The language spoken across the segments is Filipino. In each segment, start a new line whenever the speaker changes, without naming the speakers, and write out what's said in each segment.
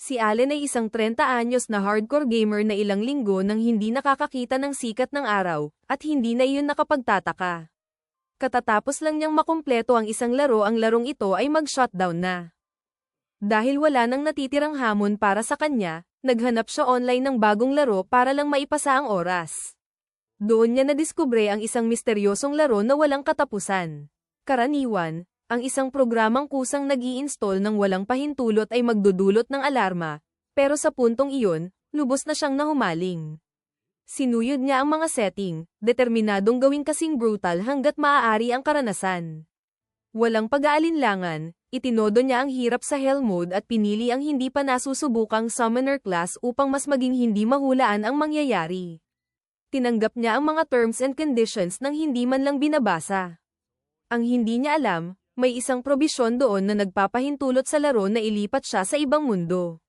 Si Allen ay isang 30 anyos na hardcore gamer na ilang linggo nang hindi nakakakita ng sikat ng araw, at hindi na iyon nakapagtataka. Katatapos lang niyang makumpleto ang isang laro, ang larong ito ay mag-shutdown na. Dahil wala nang natitirang hamon para sa kanya, naghanap siya online ng bagong laro para lang maipasa ang oras. Doon niya nadiskubre ang isang misteryosong laro na walang katapusan. Karaniwan, ang isang programang kusang nag-i-install ng walang pahintulot ay magdudulot ng alarma, pero sa puntong iyon, lubos na siyang nahumaling. Sinuyod niya ang mga setting, determinadong gawing kasing brutal hanggat maaari ang karanasan. Walang pag-aalinlangan, itinodo niya ang hirap sa Hell Mode at pinili ang hindi pa nasusubukang Summoner class upang mas maging hindi mahulaan ang mangyayari. Tinanggap niya ang mga terms and conditions nang hindi man lang binabasa. Ang hindi niya alam, may isang probisyon doon na nagpapahintulot sa laro na ilipat siya sa ibang mundo.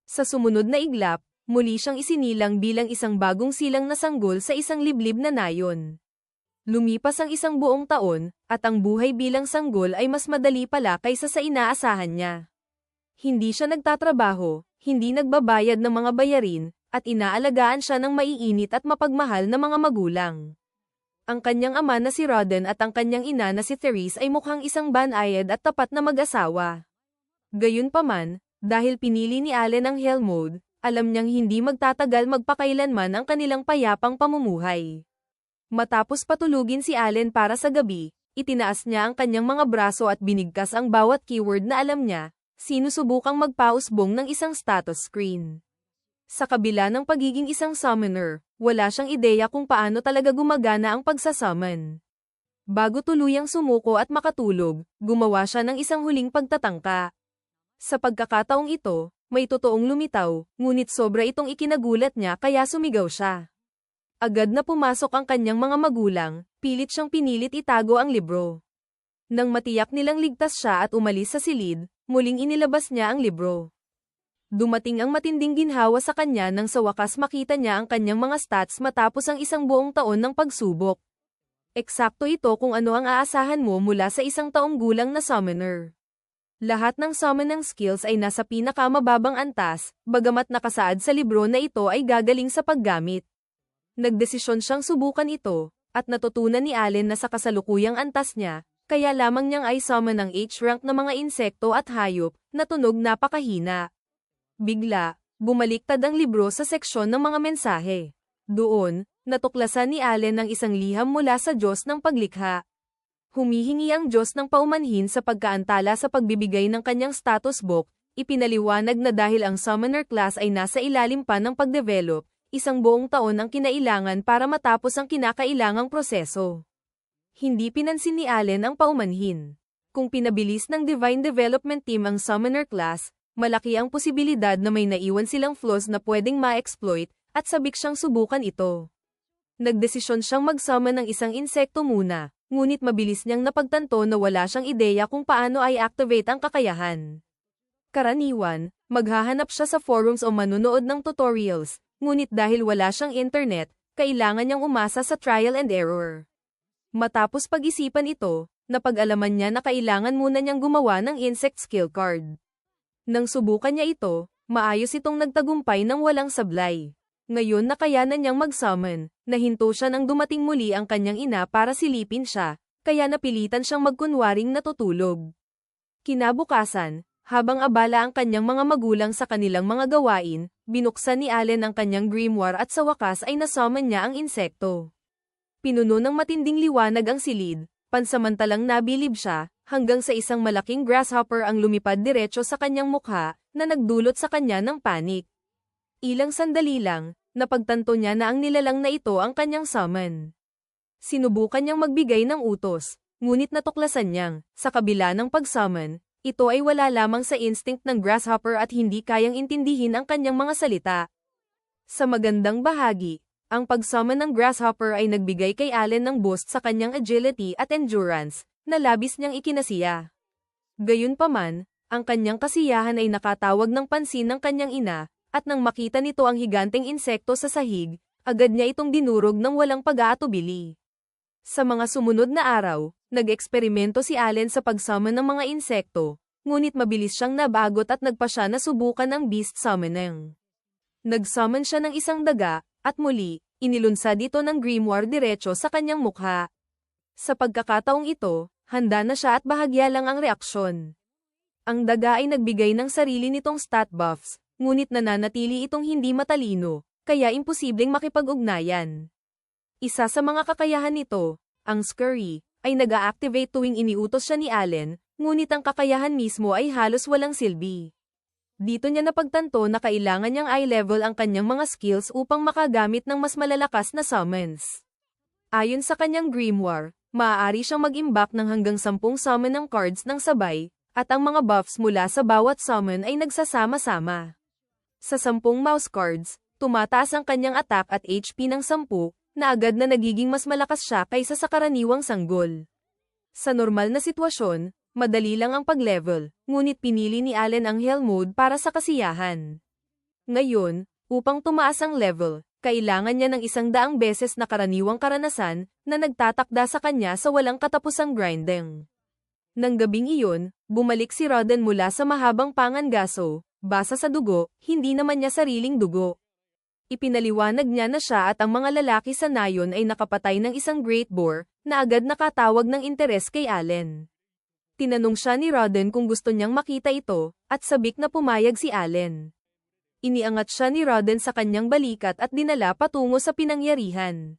Sa sumunod na iglap, muli siyang isinilang bilang isang bagong silang na sanggol sa isang liblib na nayon. Lumipas ang isang buong taon, at ang buhay bilang sanggol ay mas madali pala kaysa sa inaasahan niya. Hindi siya nagtatrabaho, hindi nagbabayad ng mga bayarin, at inaalagaan siya ng maiinit at mapagmahal na mga magulang. Ang kanyang ama na si Rodden at ang kanyang ina na si Therese ay mukhang isang banayad at tapat na mag-asawa. Gayunpaman, dahil pinili ni Allen ang Hell Mode, alam niyang hindi magtatagal magpakailanman ang kanilang payapang pamumuhay. Matapos patulugin si Allen para sa gabi, itinaas niya ang kanyang mga braso at binigkas ang bawat keyword na alam niya, sinusubukang magpausbong ng isang status screen. Sa kabila ng pagiging isang summoner, wala siyang ideya kung paano talaga gumagana ang pagsasummon. Bago tuluyang sumuko at makatulog, gumawa siya ng isang huling pagtatangka. Sa pagkakataong ito, may totoong lumitaw, ngunit sobra itong ikinagulat niya kaya sumigaw siya. Agad na pumasok ang kanyang mga magulang, pilit siyang pinilit itago ang libro. Nang matiyak nilang ligtas siya at umalis sa silid, muling inilabas niya ang libro. Dumating ang matinding ginhawa sa kanya nang sa wakas makita niya ang kanyang mga stats matapos ang isang buong taon ng pagsubok. Eksakto ito kung ano ang aasahan mo mula sa isang taong gulang na summoner. Lahat ng summoning skills ay nasa pinakamababang antas, bagamat nakasaad sa libro na ito ay gagaling sa paggamit. Nagdesisyon siyang subukan ito, at natutunan ni Allen na sa kasalukuyang antas niya, kaya lamang niyang ay summon ang H-rank na mga insekto at hayop, na tunog napakahina. Bigla, bumaliktad ang libro sa seksyon ng mga mensahe. Doon, natuklasan ni Allen ang isang liham mula sa Diyos ng paglikha. Humihingi ang Diyos ng paumanhin sa pagkaantala sa pagbibigay ng kanyang status book, ipinaliwanag na dahil ang summoner class ay nasa ilalim pa ng pagdevelop, isang buong taon ang kinailangan para matapos ang kinakailangang proseso. Hindi pinansin ni Allen ang paumanhin. Kung pinabilis ng Divine Development Team ang summoner class, malaki ang posibilidad na may naiwan silang flaws na pwedeng ma-exploit, at sabik siyang subukan ito. Nagdesisyon siyang mag-summon ng isang insekto muna, ngunit mabilis niyang napagtanto na wala siyang ideya kung paano i-activate ang kakayahan. Karaniwan, maghahanap siya sa forums o manunood ng tutorials, ngunit dahil wala siyang internet, kailangan niyang umasa sa trial and error. Matapos pag-isipan ito, napag-alaman niya na kailangan muna niyang gumawa ng insect skill card. Nang subukan niya ito, maayos itong nagtagumpay ng walang sablay. Ngayon nakayanan niyang mag-summon, nahinto siya nang dumating muli ang kanyang ina para silipin siya, kaya napilitan siyang magkunwaring natutulog. Kinabukasan, habang abala ang kanyang mga magulang sa kanilang mga gawain, binuksan ni Allen ang kanyang grimoire at sa wakas ay nasummon niya ang insekto. Pinuno ng matinding liwanag ang silid, pansamantalang nabilib siya, hanggang sa isang malaking grasshopper ang lumipad diretso sa kanyang mukha, na nagdulot sa kanya ng panik. Ilang sandali lang, napagtanto niya na ang nilalang na ito ang kanyang summon. Sinubukan niyang magbigay ng utos, ngunit natuklasan niyang, sa kabila ng pag-summon, ito ay wala lamang sa instinct ng grasshopper at hindi kayang intindihin ang kanyang mga salita. Sa magandang bahagi, ang pag-summon ng grasshopper ay nagbigay kay Allen ng boost sa kanyang agility at endurance, na labis niyang ikinasiya. Gayunpaman, ang kanyang kasiyahan ay nakatawag ng pansin ng kanyang ina, at nang makita nito ang higanteng insekto sa sahig, agad niya itong dinurog ng walang pag-aatubili. Sa mga sumunod na araw, nag-eksperimento si Allen sa pag-summon ng mga insekto, ngunit mabilis siyang nabagot at nagpa siya na subukan ang beast summoning. Nag-summon siya ng isang daga, at muli, inilunsad ito ng grimoire diretso sa kanyang mukha. Sa pagkakataong ito, handa na siya at bahagya lang ang reaksyon. Ang daga ay nagbigay ng sarili nitong stat buffs, ngunit nananatili itong hindi matalino, kaya imposibleng makipag-ugnayan. Isa sa mga kakayahan nito, ang Scurry, ay nag-a-activate tuwing iniutos siya ni Allen, ngunit ang kakayahan mismo ay halos walang silbi. Dito niya napagtanto na kailangan niyang i-level ang kanyang mga skills upang makagamit ng mas malalakas na summons. Ayon sa kanyang grimoire, maaari siyang mag-imbak ng hanggang 10 summon ng cards ng sabay, at ang mga buffs mula sa bawat summon ay nagsasama-sama. Sa 10 mouse cards, tumataas ang kanyang attack at HP ng 10, na agad na nagiging mas malakas siya kaysa sa karaniwang sanggol. Sa normal na sitwasyon, madali lang ang pag-level, ngunit pinili ni Allen ang Hell Mode para sa kasiyahan. Ngayon, upang tumaas ang level, kailangan niya ng 100 beses na karaniwang karanasan, na nagtatakda sa kanya sa walang katapusang grinding. Nang gabing iyon, bumalik si Rodden mula sa mahabang pangangaso, basa sa dugo, hindi naman niya sariling dugo. Ipinaliwanag niya na siya at ang mga lalaki sa nayon ay nakapatay ng isang Great Boar, na agad nakatawag ng interes kay Allen. Tinanong siya ni Rodden kung gusto niyang makita ito, at sabik na pumayag si Allen. Iniangat siya ni Rodden sa kanyang balikat at dinala patungo sa pinangyarihan.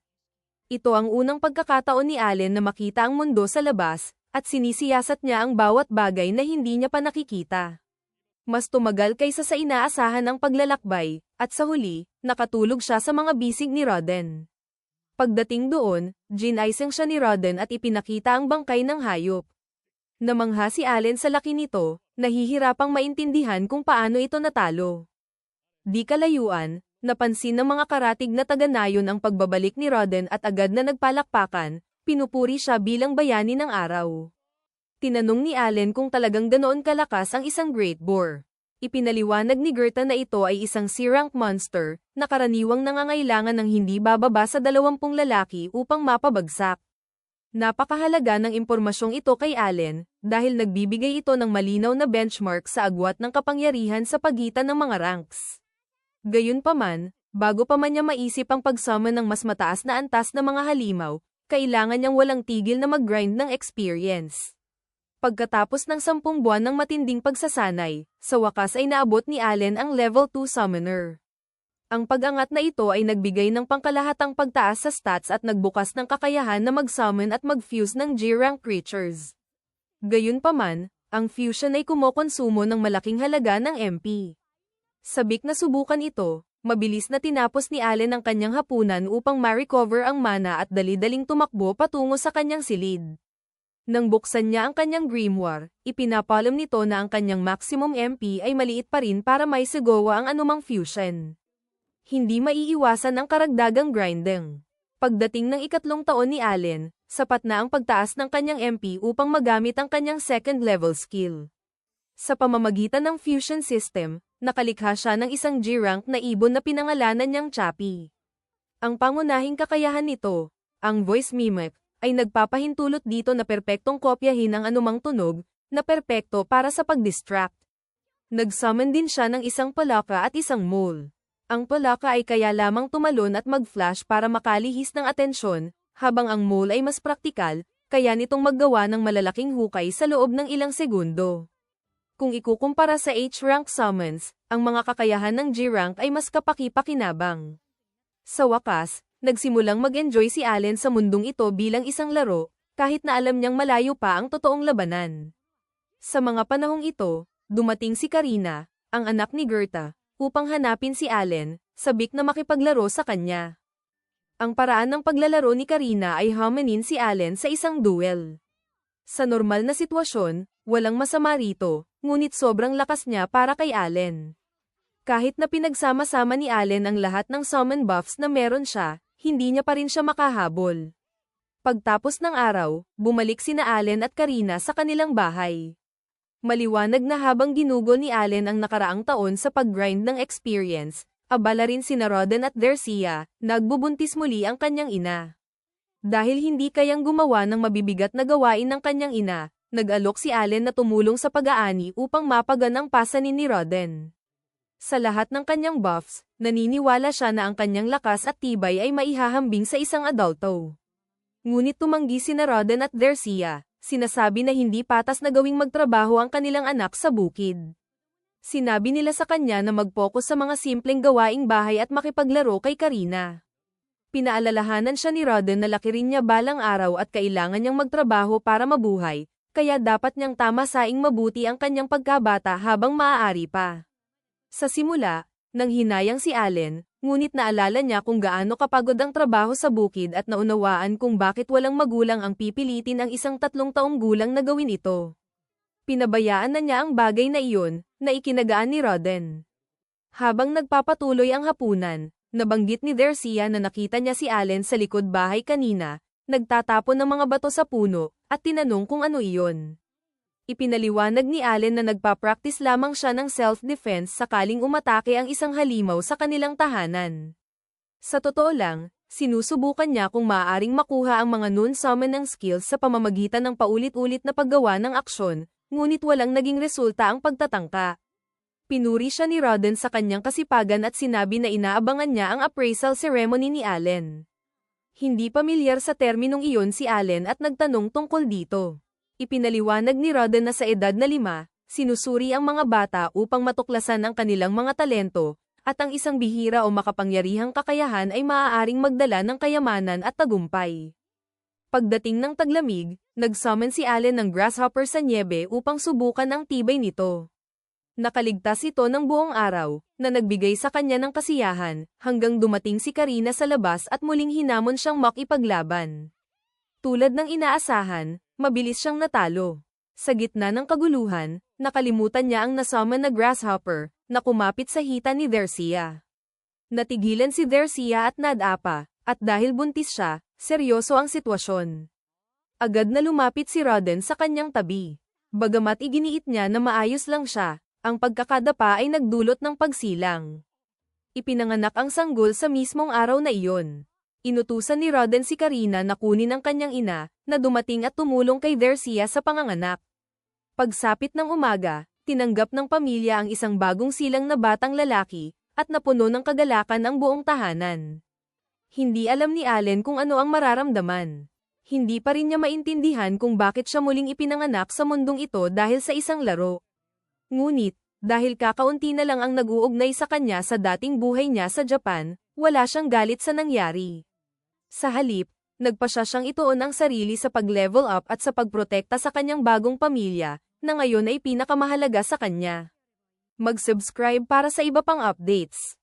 Ito ang unang pagkakataon ni Allen na makita ang mundo sa labas, at sinisiyasat niya ang bawat bagay na hindi niya pa nakikita. Mas tumagal kaysa sa inaasahan ang paglalakbay, at sa huli, nakatulog siya sa mga bisig ni Rodden. Pagdating doon, ginaising siya ni Rodden at ipinakita ang bangkay ng hayop. Namangha si Allen sa laki nito, nahihirapang maintindihan kung paano ito natalo. Di kalayuan, napansin ng mga karatig na taga-nayon ang pagbabalik ni Rodden at agad na nagpalakpakan, pinupuri siya bilang bayani ng araw. Tinanong ni Allen kung talagang ganoon kalakas ang isang Great Boar. Ipinaliwanag ni Gerta na ito ay isang C-rank monster, na karaniwang nangangailangan ng hindi bababa sa 20 lalaki upang mapabagsak. Napakahalaga ng impormasyong ito kay Allen, dahil nagbibigay ito ng malinaw na benchmark sa agwat ng kapangyarihan sa pagitan ng mga ranks. Gayunpaman, bago pa man niya maisip ang pag-summon ng mas mataas na antas na mga halimaw, kailangan niyang walang tigil na mag-grind ng experience. Pagkatapos ng 10 buwan ng matinding pagsasanay, sa wakas ay naabot ni Allen ang level 2 summoner. Ang pag-angat na ito ay nagbigay ng pangkalahatang pagtaas sa stats at nagbukas ng kakayahan na mag-summon at mag-fuse ng G-rank creatures. Gayunpaman, ang fusion ay kumokonsumo ng malaking halaga ng MP. Sabik na subukan ito, mabilis na tinapos ni Allen ang kanyang hapunan upang ma-recover ang mana at dali-daling tumakbo patungo sa kanyang silid. Nang buksan niya ang kanyang grimoire, ipinapalam nito na ang kanyang maximum MP ay maliit pa rin para may sigawa ang anumang fusion. Hindi maiiwasan ang karagdagang grinding. Pagdating ng 3 taon ni Allen, sapat na ang pagtaas ng kanyang MP upang magamit ang kanyang second level skill. Sa pamamagitan ng fusion system, nakalikha siya ng isang G-rank na ibon na pinangalanan niyang Chappy. Ang pangunahing kakayahan nito, ang voice mimic, ay nagpapahintulot dito na perpektong kopyahin ang anumang tunog, na perpekto para sa pag-distract. Nag-summon din siya ng isang palaka at isang mole. Ang palaka ay kaya lamang tumalon at mag-flash para makalihis ng atensyon, habang ang mole ay mas praktikal, kaya nitong maggawa ng malalaking hukay sa loob ng ilang segundo. Kung ikukumpara sa H-rank summons, ang mga kakayahan ng G-rank ay mas kapaki-pakinabang. Sa wakas, nagsimulang mag-enjoy si Allen sa mundong ito bilang isang laro, kahit na alam niyang malayo pa ang totoong labanan. Sa mga panahong ito, dumating si Karina, ang anak ni Gerta, upang hanapin si Allen, sabik na makipaglaro sa kanya. Ang paraan ng paglalaro ni Karina ay hamanin si Allen sa isang duel. Sa normal na sitwasyon, walang masama rito, ngunit sobrang lakas niya para kay Allen. Kahit na pinagsama-sama ni Allen ang lahat ng summon buffs na meron siya, hindi niya pa rin siya makahabol. Pagtapos ng araw, bumalik sina Allen at Karina sa kanilang bahay. Maliwanag na habang ginugol ni Allen ang nakaraang taon sa pag-grind ng experience, abala rin sina Rodden at Dercia, nagbubuntis muli ang kanyang ina. Dahil hindi kayang gumawa ng mabibigat na gawain ng kanyang ina, nag-alok si Allen na tumulong sa pag-aani upang mapagan ang pasanin ni Rodden. Sa lahat ng kanyang buffs, naniniwala siya na ang kanyang lakas at tibay ay maihahambing sa isang adulto. Ngunit tumanggi sina Rodden at Dercia, sinasabi na hindi patas na gawing magtrabaho ang kanilang anak sa bukid. Sinabi nila sa kanya na mag-focus sa mga simpleng gawaing bahay at makipaglaro kay Karina. Pinaalalahanan siya ni Rodden na laki rin niya balang araw at kailangan niyang magtrabaho para mabuhay, kaya dapat niyang tamasaing mabuti ang kanyang pagkabata habang maaari pa. Sa simula, nang hinayang si Allen, ngunit naalala niya kung gaano kapagod ang trabaho sa bukid at naunawaan kung bakit walang magulang ang pipilitin ang isang 3 taong gulang na gawin ito. Pinabayaan na niya ang bagay na iyon, na ikinagaan ni Rodden. Habang nagpapatuloy ang hapunan, nabanggit ni Dercia na nakita niya si Allen sa likod bahay kanina, nagtatapon ng mga bato sa puno, at tinanong kung ano iyon. Ipinaliwanag ni Allen na nagpa-practice lamang siya ng self-defense sakaling umatake ang isang halimaw sa kanilang tahanan. Sa totoo lang, sinusubukan niya kung maaaring makuha ang mga non-summoning skills sa pamamagitan ng paulit-ulit na paggawa ng aksyon, ngunit walang naging resulta ang pagtatangka. Pinuri siya ni Rodden sa kanyang kasipagan at sinabi na inaabangan niya ang appraisal ceremony ni Allen. Hindi pamilyar sa terminong iyon si Allen at nagtanong tungkol dito. Ipinaliwanag ni Rodden na sa edad na 5, sinusuri ang mga bata upang matuklasan ang kanilang mga talento, at ang isang bihira o makapangyarihang kakayahan ay maaaring magdala ng kayamanan at tagumpay. Pagdating ng taglamig, nag-summon si Allen ng grasshopper sa niebe upang subukan ang tibay nito. Nakaligtas ito ng buong araw, na nagbigay sa kanya ng kasiyahan, hanggang dumating si Karina sa labas at muling hinamon siyang makipaglaban. Tulad ng inaasahan, mabilis siyang natalo. Sa gitna ng kaguluhan, nakalimutan niya ang nasummon na grasshopper, na kumapit sa hita ni Dercia. Natigilan si Dercia at nadapa, at dahil buntis siya, seryoso ang sitwasyon. Agad na lumapit si Rodden sa kanyang tabi. Bagamat iginiit niya na maayos lang siya, ang pagkakadapa ay nagdulot ng pagsilang. Ipinanganak ang sanggol sa mismong araw na iyon. Inutusan ni Rodden si Karina na kunin ang kanyang ina, na dumating at tumulong kay Dercia sa panganganak. Pagsapit ng umaga, tinanggap ng pamilya ang isang bagong silang na batang lalaki, at napuno ng kagalakan ang buong tahanan. Hindi alam ni Allen kung ano ang mararamdaman. Hindi pa rin niya maintindihan kung bakit siya muling ipinanganak sa mundong ito dahil sa isang laro. Ngunit, dahil kakaunti na lang ang nag-uugnay sa kanya sa dating buhay niya sa Japan, wala siyang galit sa nangyari. Sa halip, nagpasya siyang ituon ang sarili sa pag-level up at sa pagprotekta sa kanyang bagong pamilya, na ngayon ay pinakamahalaga sa kanya. Mag-subscribe para sa iba pang updates.